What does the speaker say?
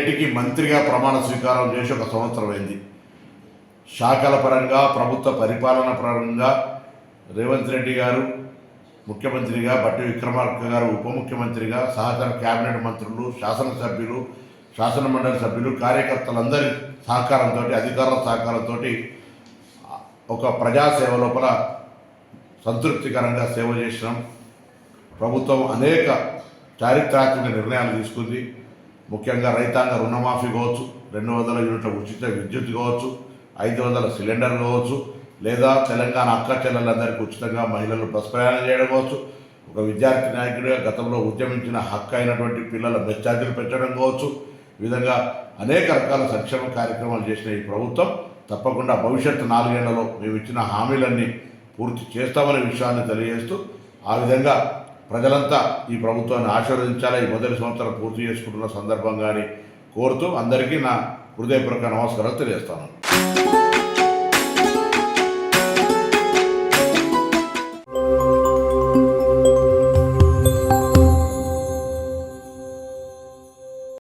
నేటికి మంత్రిగా ప్రమాణ స్వీకారం చేసి 1 సంవత్సరం అయింది. శాఖల పరంగా, ప్రభుత్వ పరిపాలన పరంగా రేవంత్ రెడ్డి గారు ముఖ్యమంత్రిగా, బట్టి విక్రమార్క గారు ఉప ముఖ్యమంత్రిగా, సహచర కేబినెట్ మంత్రులు, శాసనసభ్యులు, శాసనమండలి సభ్యులు, కార్యకర్తలందరి సహకారంతో, అధికారుల సహకారంతో ఒక ప్రజాసేవ లోపల సంతృప్తికరంగా సేవ చేసినాం. ప్రభుత్వం అనేక చారిత్రాత్మక నిర్ణయాలు తీసుకుంది. ముఖ్యంగా రైతాంగ రుణమాఫీ కావచ్చు, 200 యూనిట్ల ఉచిత విద్యుత్ కావచ్చు, 500 సిలిండర్ కావచ్చు, లేదా తెలంగాణ అక్క చెల్లెలందరికీ ఉచితంగా మహిళలు బస్ ప్రయాణం చేయడం కావచ్చు, ఒక విద్యార్థి నాయకుడిగా గతంలో ఉద్యమించిన హక్కు అయినటువంటి పిల్లల మెస్ ఛార్జీలు పెంచడం కావచ్చు, ఈ విధంగా అనేక రకాల సంక్షేమ కార్యక్రమాలు చేసిన ఈ ప్రభుత్వం తప్పకుండా భవిష్యత్తు 4 ఏళ్లలో మేము ఇచ్చిన హామీలన్నీ పూర్తి చేస్తామనే విషయాన్ని తెలియజేస్తూ, ఆ విధంగా ప్రజలంతా ఈ ప్రభుత్వాన్ని ఆశీర్వదించాలా ఈ మొదటి సంవత్సరం పూర్తి చేసుకుంటున్న సందర్భంగాని కోరుతూ అందరికీ నా హృదయపూర్వక నమస్కారాలు తెలియజేస్తాను.